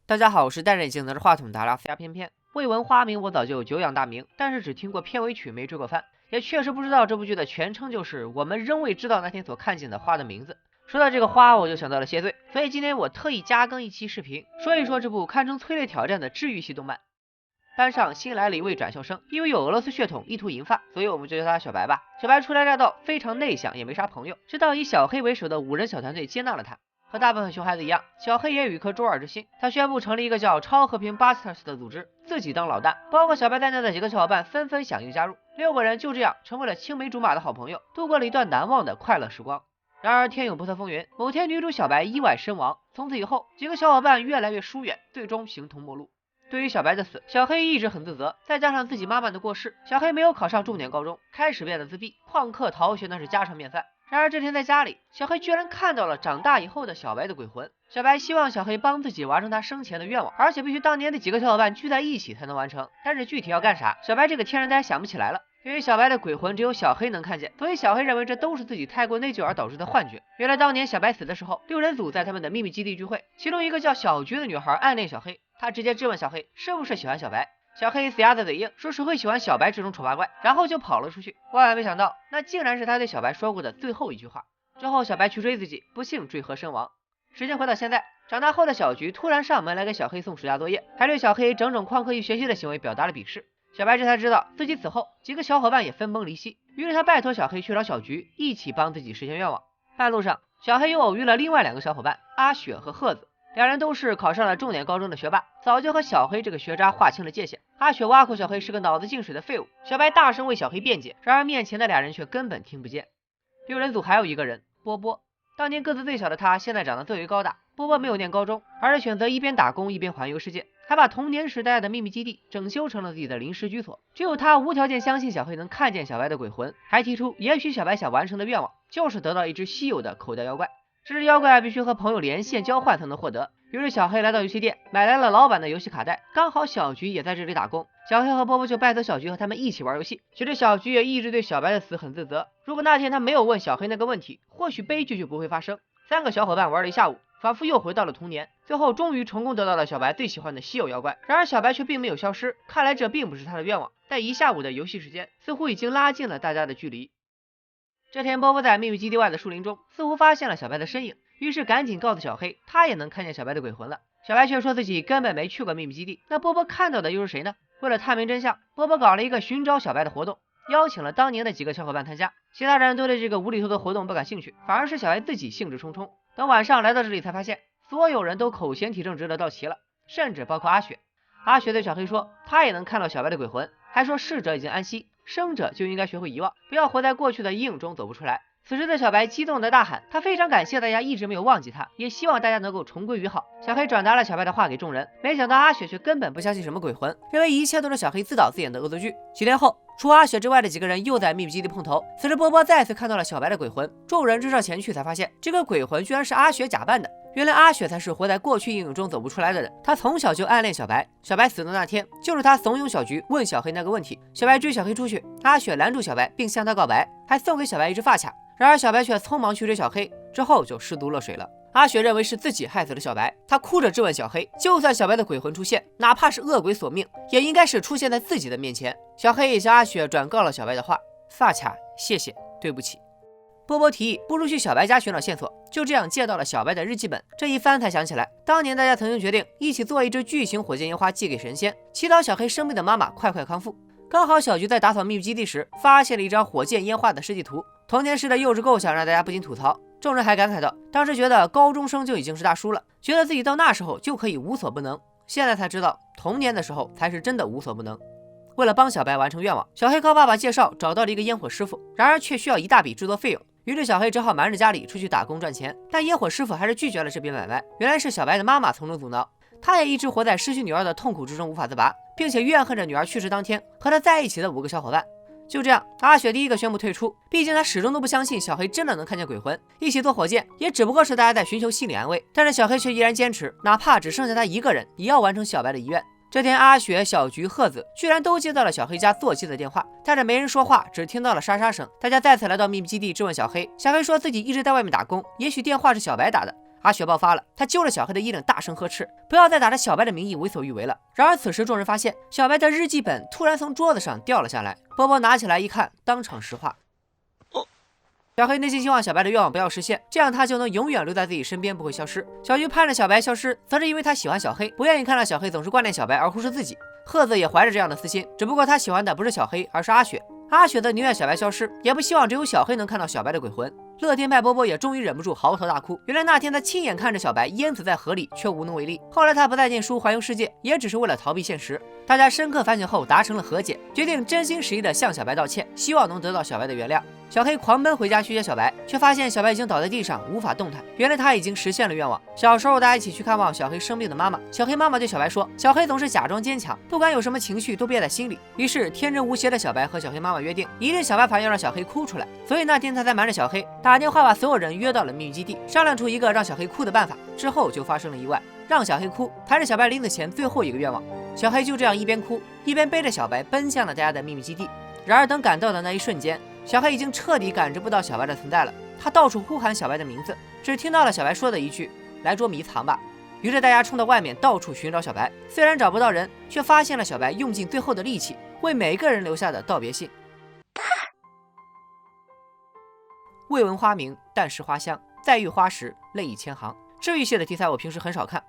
大家好，我是戴着眼镜拿着话筒的阿拉斯加偏偏。未闻花名，我早就久仰大名，但是只听过片尾曲，没追过番，也确实不知道这部剧的全称就是《我们仍未知道那天所看见的花的名字》。说到这个花，我就想到了谢罪，所以今天我特意加更一期视频，说一说这部堪称催泪挑战的治愈系动漫。班上新来了一位转校生，因为有俄罗斯血统，一头银发，所以我们就叫他小白吧。小白初来乍到，非常内向，也没啥朋友，直到以小黑为首的5人小团队接纳了他。和大部分熊孩子一样，小黑也有一颗周二之心。他宣布成立一个叫超和平 Busters 的组织，自己当老大，包括小白在内的几个小伙伴纷纷响应加入。6个人就这样成为了青梅竹马的好朋友，度过了一段难忘的快乐时光。然而天有不测风云，某天女主小白意外身亡，从此以后几个小伙伴越来越疏远，最终形同陌路。对于小白的死，小黑一直很自责，再加上自己妈妈的过世，小黑没有考上重点高中，开始变得自闭，旷课逃学那是家常便饭。然而这天在家里，小黑居然看到了长大以后的小白的鬼魂。小白希望小黑帮自己完成他生前的愿望，而且必须当年的几个小伙伴聚在一起才能完成。但是具体要干啥，小白这个天然呆想不起来了。由于小白的鬼魂只有小黑能看见，所以小黑认为这都是自己太过内疚而导致的幻觉。原来当年小白死的时候，6人组在他们的秘密基地聚会，其中一个叫小菊的女孩暗恋小黑，她直接质问小黑是不是喜欢小白。小黑死鸭子嘴硬，说是会喜欢小白这种丑八怪，然后就跑了出去。万万没想到，那竟然是他对小白说过的最后一句话。之后小白去追自己，不幸坠河身亡。时间回到现在，长大后的小菊突然上门来给小黑送暑假作业，还对小黑整整旷课一学期的行为表达了鄙视。小白这才知道自己死后几个小伙伴也分崩离析，于是他拜托小黑去找小菊一起帮自己实现愿望。半路上，小黑又偶遇了另外2个小伙伴阿雪和鹤子，两人都是考上了重点高中的学霸，早就和小黑这个学渣划清了界限。阿雪挖苦小黑是个脑子进水的废物，小白大声为小黑辩解，然而面前的2人却根本听不见。6人组还有一个人波波，当年个子最小的他现在长得最为高大。波波没有念高中，而是选择一边打工一边环游世界，还把童年时待的秘密基地整修成了自己的临时居所。只有他无条件相信小黑能看见小白的鬼魂，还提出也许小白想完成的愿望就是得到一只稀有的口袋妖怪，这只妖怪必须和朋友连线交换才能获得。于是小黑来到游戏店，买来了老板的游戏卡带，刚好小菊也在这里打工，小黑和波波就拜托小菊和他们一起玩游戏。其实小菊也一直对小白的死很自责，如果那天他没有问小黑那个问题，或许悲剧就不会发生。3个小伙伴玩了一下午，仿佛又回到了童年，最后终于成功得到了小白最喜欢的稀有妖怪。然而小白却并没有消失，看来这并不是他的愿望。但1下午的游戏时间似乎已经拉近了大家的距离。这天波波在秘密基地外的树林中似乎发现了小白的身影，于是赶紧告诉小黑他也能看见小白的鬼魂了。小白却说自己根本没去过秘密基地，那波波看到的又是谁呢？为了探明真相，波波搞了一个寻找小白的活动，邀请了当年的几个小伙伴参加。其他人都对这个无厘头的活动不感兴趣，反而是小白自己兴致冲冲。等晚上来到这里才发现，所有人都口嫌体正直的到齐了，甚至包括阿雪。阿雪对小黑说他也能看到小白的鬼魂，还说逝者已经安息，生者就应该学会遗忘，不要活在过去的阴影中走不出来。此时的小白激动的大喊，他非常感谢大家一直没有忘记他，也希望大家能够重归于好。小黑转达了小白的话给众人，没想到阿雪却根本不相信什么鬼魂，认为一切都是小黑自导自演的恶作剧。几天后，除阿雪之外的几个人又在秘密基地碰头，此时波波再次看到了小白的鬼魂，众人追上前去才发现这个鬼魂居然是阿雪假扮的。原来阿雪才是活在过去阴影中走不出来的人，她从小就暗恋小白，小白死的那天就是她怂恿小菊问小黑那个问题。小白追小黑出去，阿雪拦住小白并向他告白，还送给小白一只发卡。然而小白却匆忙去追小黑，之后就失足落水了。阿雪认为是自己害死了小白，她哭着质问小黑，就算小白的鬼魂出现，哪怕是恶鬼索命，也应该是出现在自己的面前。小黑也向阿雪转告了小白的话，发卡，谢谢，对不起。波波提议不如去小白家寻找线索，就这样借到了小白的日记本。这一翻才想起来，当年大家曾经决定一起做一只巨型火箭烟花寄给神仙，祈祷小黑生病的妈妈快快康复。刚好小菊在打扫秘密基地时发现了一张火箭烟花的设计图，童年时的幼稚构想让大家不禁吐槽。众人还感慨道，当时觉得高中生就已经是大叔了，觉得自己到那时候就可以无所不能，现在才知道童年的时候才是真的无所不能。为了帮小白完成愿望，小黑靠爸爸介绍找到了一个烟火师傅，然而却需要一大笔制作费用，于是小黑只好瞒着家里出去打工赚钱。但烟火师傅还是拒绝了这笔买卖，原来是小白的妈妈从中阻挠，他也一直活在失去女儿的痛苦之中无法自拔，并且怨恨着女儿去世当天和他在一起的5个小伙伴。就这样，阿雪第一个宣布退出，毕竟她始终都不相信小黑真的能看见鬼魂，一起做火箭也只不过是大家在寻求心理安慰。但是小黑却依然坚持，哪怕只剩下他一个人，也要完成小白的遗愿。这天，阿雪、小菊、鹤子居然都接到了小黑家座机的电话，但是没人说话，只听到了沙沙声。大家再次来到秘密基地质问小黑，小黑说自己一直在外面打工，也许电话是小白打的。阿雪爆发了，他揪着小黑的衣领，大声呵斥，不要再打着小白的名义为所欲为了。然而此时众人发现，小白的日记本突然从桌子上掉了下来。波波拿起来一看，当场石化。小黑内心希望小白的愿望不要实现，这样他就能永远留在自己身边，不会消失。小菊盼着小白消失，则是因为他喜欢小黑，不愿意看到小黑总是挂念小白而忽视自己。鹤子也怀着这样的私心，只不过他喜欢的不是小黑，而是阿雪。阿雪则宁愿小白消失，也不希望只有小黑能看到小白的鬼魂。乐天派波波也终于忍不住嚎啕大哭。原来那天他亲眼看着小白淹死在河里，却无能为力。后来他不再念书，环游世界，也只是为了逃避现实。大家深刻反省后达成了和解，决定真心实意的向小白道歉，希望能得到小白的原谅。小黑狂奔回家去接小白，却发现小白已经倒在地上，无法动弹。原来他已经实现了愿望。小时候大家一起去看望小黑生病的妈妈，小黑妈妈对小白说，小黑总是假装坚强，不管有什么情绪都憋在心里。于是天真无邪的小白和小黑妈妈约定，一定想办法要让小黑哭出来。所以那天他才瞒着小黑打电话把所有人约到了秘密基地，商量出一个让小黑哭的办法。之后就发生了意外，让小黑哭，排着小白临死前最后一个愿望。小黑就这样一边哭一边背着小白奔向了大家的秘密基地。然而等赶到的那一瞬间，小黑已经彻底感知不到小白的存在了。他到处呼喊小白的名字，只听到了小白说的一句：“来捉迷藏吧。”于是大家冲到外面到处寻找小白，虽然找不到人，却发现了小白用尽最后的力气为每一个人留下的道别信。未闻花名，但识花香，再遇花时泪已千行。治愈系的题材我平时很少看，